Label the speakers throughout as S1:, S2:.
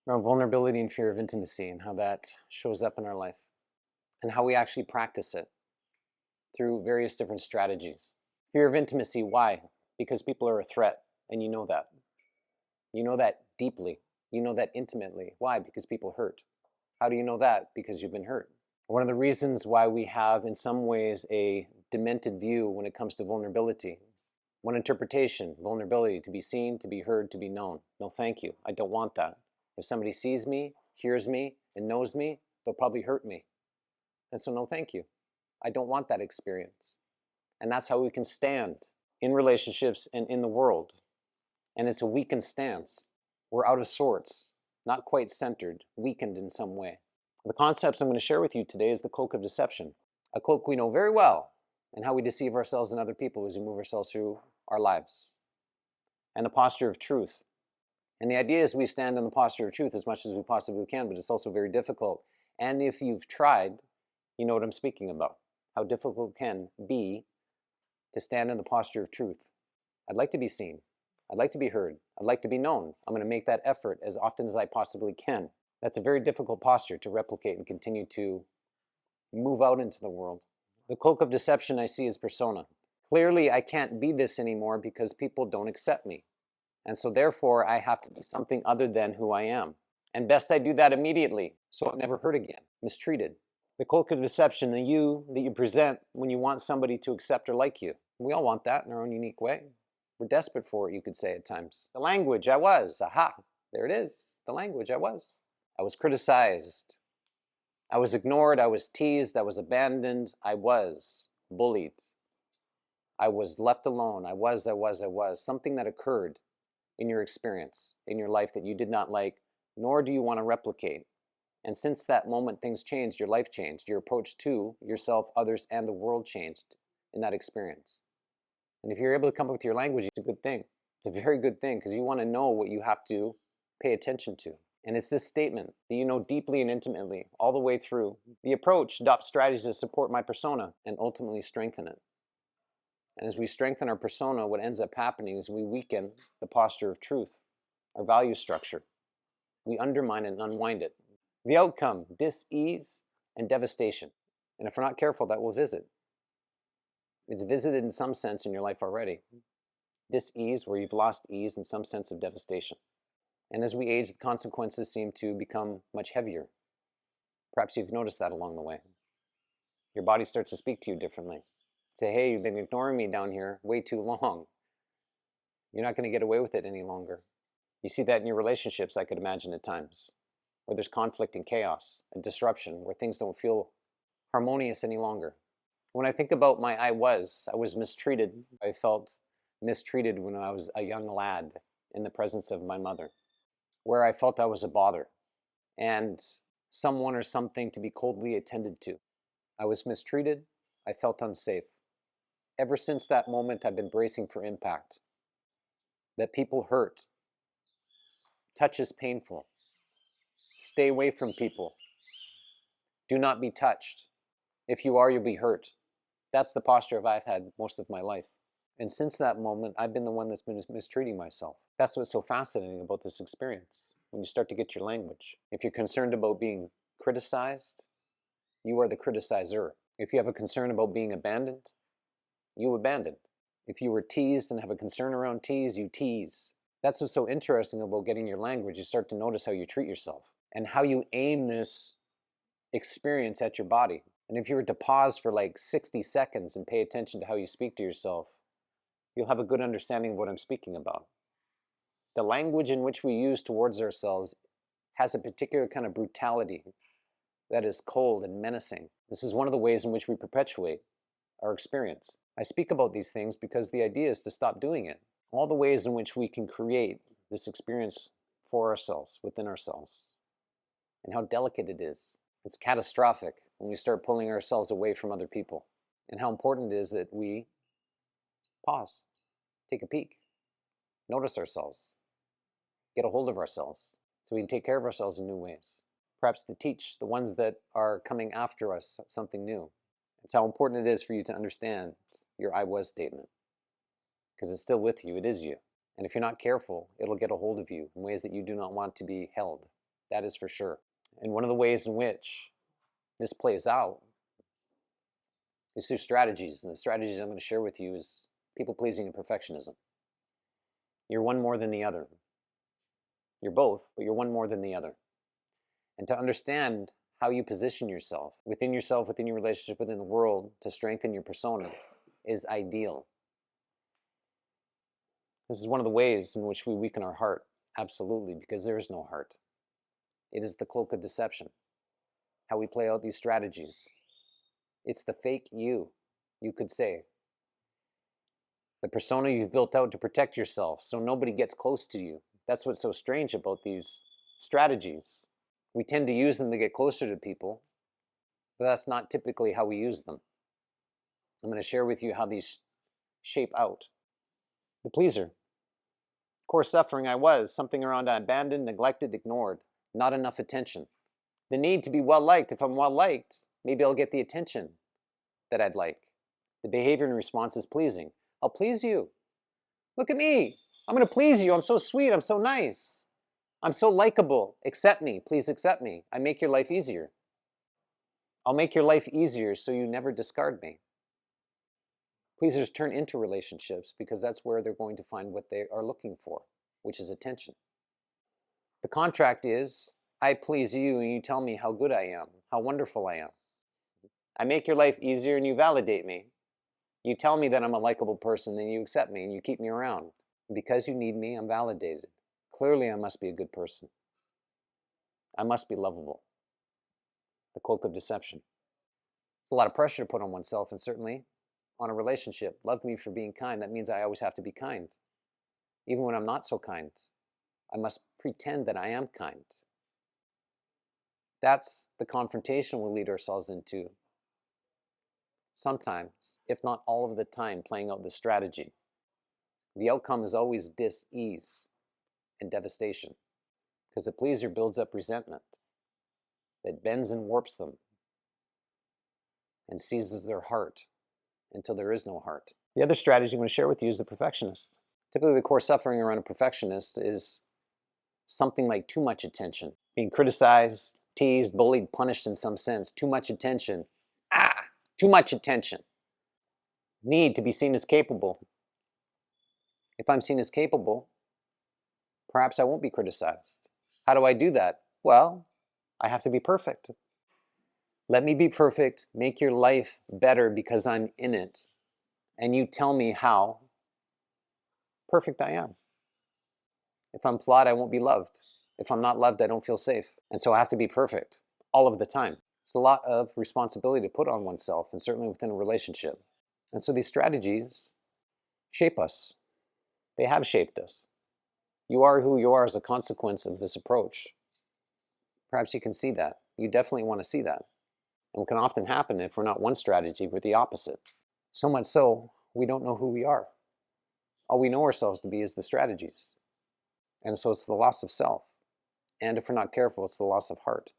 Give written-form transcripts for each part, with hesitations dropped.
S1: around vulnerability and fear of intimacy and how that shows up in our life and how we actually practice it through various different strategies. Fear of intimacy, why? Because people are a threat, and you know that. You know that deeply. You know that intimately. Why? Because people hurt. How do you know that? Because you've been hurt. One of the reasons why we have, in some ways, a demented view when it comes to vulnerability. One interpretation, vulnerability, to be seen, to be heard, to be known. No, thank you. I don't want that. If somebody sees me, hears me, and knows me, they'll probably hurt me. And so, no, thank you. I don't want that experience. And that's how we can stand in relationships and in the world. And it's a weakened stance. We're out of sorts, not quite centered, weakened in some way. The concepts I'm going to share with you today is the cloak of deception, a cloak we know very well, and how we deceive ourselves and other people as we move ourselves through our lives. And the posture of truth. And the idea is we stand in the posture of truth as much as we possibly can, but it's also very difficult. And if you've tried, you know what I'm speaking about, how difficult it can be to stand in the posture of truth. I'd like to be seen. I'd like to be heard. I'd like to be known. I'm going to make that effort as often as I possibly can. That's a very difficult posture to replicate and continue to move out into the world. The cloak of deception I see is persona. Clearly, I can't be this anymore because people don't accept me. And so therefore, I have to be something other than who I am. And best I do that immediately, so I'm never hurt again, mistreated. The cloak of deception, the you that you present when you want somebody to accept or like you. We all want that in our own unique way. We're desperate for it, you could say at times. The language I was, aha, there it is, the language I was. I was criticized. I was ignored, I was teased, I was abandoned, I was bullied. I was left alone, I was. Something that occurred in your experience, in your life that you did not like, nor do you want to replicate. And since that moment, things changed, your life changed, your approach to yourself, others, and the world changed in that experience. And if you're able to come up with your language, it's a good thing. It's a very good thing because you want to know what you have to pay attention to. And it's this statement that you know deeply and intimately all the way through. The approach adopts strategies that support my persona and ultimately strengthen it. And as we strengthen our persona, what ends up happening is we weaken the posture of truth, our value structure. We undermine it and unwind it. The outcome, dis-ease and devastation. And if we're not careful, that will visit. It's visited in some sense in your life already. Dis-ease, where you've lost ease, and some sense of devastation. And as we age, the consequences seem to become much heavier. Perhaps you've noticed that along the way. Your body starts to speak to you differently. Say, hey, you've been ignoring me down here way too long. You're not going to get away with it any longer. You see that in your relationships, I could imagine at times, where there's conflict and chaos and disruption, where things don't feel harmonious any longer. When I think about my I was mistreated. I felt mistreated when I was a young lad in the presence of my mother, where I felt I was a bother and someone or something to be coldly attended to. I was mistreated. I felt unsafe. Ever since that moment, I've been bracing for impact. That people hurt. Touch is painful. Stay away from people. Do not be touched. If you are, you'll be hurt. That's the posture I've had most of my life. And since that moment, I've been the one that's been mistreating myself. That's what's so fascinating about this experience. When you start to get your language. If you're concerned about being criticized, you are the criticizer. If you have a concern about being abandoned, you abandon. If you were teased and have a concern around tease, you tease. That's what's so interesting about getting your language. You start to notice how you treat yourself and how you aim this experience at your body. And if you were to pause for like 60 seconds and pay attention to how you speak to yourself, you'll have a good understanding of what I'm speaking about. The language in which we use towards ourselves has a particular kind of brutality that is cold and menacing. This is one of the ways in which we perpetuate our experience. I speak about these things because the idea is to stop doing it. All the ways in which we can create this experience for ourselves, within ourselves, and how delicate it is. It's catastrophic when we start pulling ourselves away from other people, and how important it is that we pause, take a peek, notice ourselves, get a hold of ourselves, so we can take care of ourselves in new ways. Perhaps to teach the ones that are coming after us something new. It's how important it is for you to understand your I was statement, because it's still with you, it is you. And if you're not careful, it'll get a hold of you in ways that you do not want to be held. That is for sure. And one of the ways in which this plays out is through strategies. And the strategies I'm going to share with you is people pleasing and perfectionism. You're one more than the other. You're both, but you're one more than the other. And to understand how you position yourself, within your relationship, within the world, to strengthen your persona is ideal. This is one of the ways in which we weaken our heart, absolutely, because there is no heart. It is the cloak of deception, how we play out these strategies. It's the fake you could say. The persona you've built out to protect yourself so nobody gets close to you. That's what's so strange about these strategies. We tend to use them to get closer to people, but that's not typically how we use them. I'm going to share with you how these shape out. The pleaser. Core suffering I was, something around abandoned, neglected, ignored, not enough attention. The need to be well-liked. If I'm well-liked, maybe I'll get the attention that I'd like. The behavior and response is pleasing. I'll please you. Look at me. I'm going to please you. I'm so sweet. I'm so nice. I'm so likable. Accept me. Please accept me. I make your life easier. I'll make your life easier so you never discard me. Pleasers turn into relationships because that's where they're going to find what they are looking for, which is attention. The contract is, I please you and you tell me how good I am, how wonderful I am. I make your life easier and you validate me. You tell me that I'm a likable person, then you accept me and you keep me around. Because you need me, I'm validated. Clearly, I must be a good person. I must be lovable. The cloak of deception. It's a lot of pressure to put on oneself, and certainly on a relationship. Love me for being kind. That means I always have to be kind. Even when I'm not so kind, I must pretend that I am kind. That's the confrontation we'll lead ourselves into. Sometimes, if not all of the time, playing out the strategy. The outcome is always dis-ease and devastation, because the pleaser builds up resentment that bends and warps them and seizes their heart until there is no heart. The other strategy I'm going to share with you is the perfectionist. Typically, the core suffering around a perfectionist is something like too much attention, being criticized, teased, bullied, punished in some sense. Too much attention. Too much attention. Need to be seen as capable. If I'm seen as capable, perhaps I won't be criticized. How do I do that? Well, I have to be perfect. Let me be perfect, make your life better because I'm in it, and you tell me how perfect I am. If I'm flawed, I won't be loved. If I'm not loved, I don't feel safe. And so I have to be perfect all of the time. It's a lot of responsibility to put on oneself, and certainly within a relationship. And so these strategies shape us. They have shaped us. You are who you are as a consequence of this approach. Perhaps you can see that. You definitely want to see that. And what can often happen if we're not one strategy, we're the opposite. So much so, we don't know who we are. All we know ourselves to be is the strategies. And so it's the loss of self. And if we're not careful, it's the loss of heart.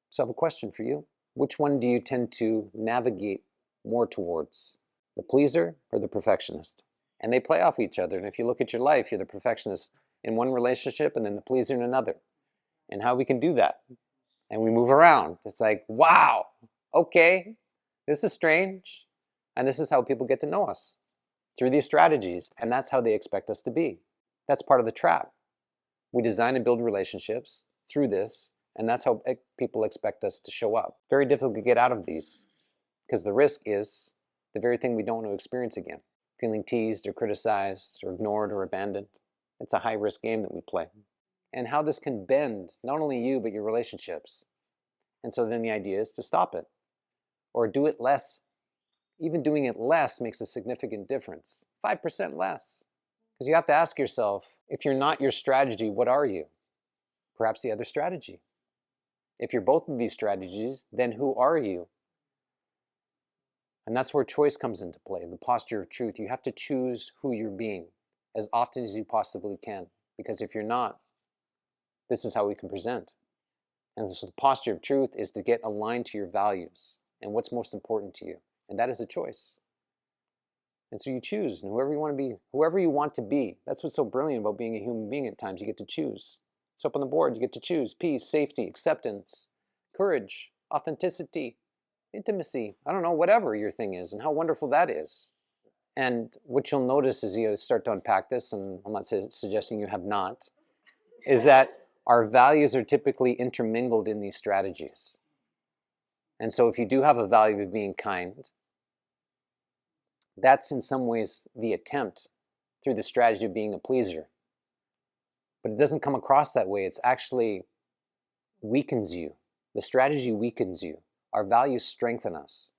S1: So I have a question for you. Which one do you tend to navigate more towards? The pleaser or the perfectionist? And they play off each other. And if you look at your life, you're the perfectionist in one relationship and then the pleaser in another. And how we can do that. And we move around. It's like, wow, okay, this is strange. And this is how people get to know us, through these strategies. And that's how they expect us to be. That's part of the trap. We design and build relationships through this, and that's how people expect us to show up. Very difficult to get out of these, because the risk is the very thing we don't want to experience again. Feeling teased or criticized or ignored or abandoned. It's a high-risk game that we play. And how this can bend not only you, but your relationships. And so then the idea is to stop it, or do it less. Even doing it less makes a significant difference. 5% less. Because you have to ask yourself, if you're not your strategy, what are you? Perhaps the other strategy. If you're both of these strategies, then who are you? And that's where choice comes into play, the posture of truth. You have to choose who you're being as often as you possibly can. Because if you're not, this is how we can present. And so the posture of truth is to get aligned to your values and what's most important to you. And that is a choice. And so you choose, and whoever you want to be, that's what's so brilliant about being a human being at times. You get to choose. So up on the board, you get to choose peace, safety, acceptance, courage, authenticity, intimacy. I don't know, whatever your thing is, and how wonderful that is. And what you'll notice as you start to unpack this, and I'm not suggesting you have not, is that our values are typically intermingled in these strategies. And so if you do have a value of being kind, that's in some ways the attempt through the strategy of being a pleaser. But it doesn't come across that way. It's actually weakens you. The strategy weakens you. Our values strengthen us.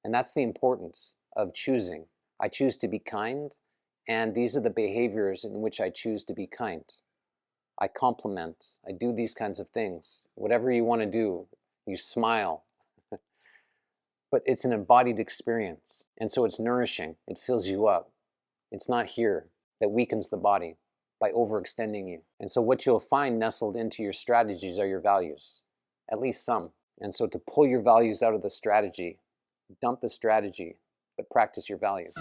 S1: And that's the importance of choosing. I choose to be kind, and these are the behaviors in which I choose to be kind. I compliment. I do these kinds of things. Whatever you want to do, you smile. But it's an embodied experience. And so it's nourishing. It fills you up. It's not here that weakens the body by overextending you. And so what you'll find nestled into your strategies are your values, at least some. And so to pull your values out of the strategy, dump the strategy, but practice your value.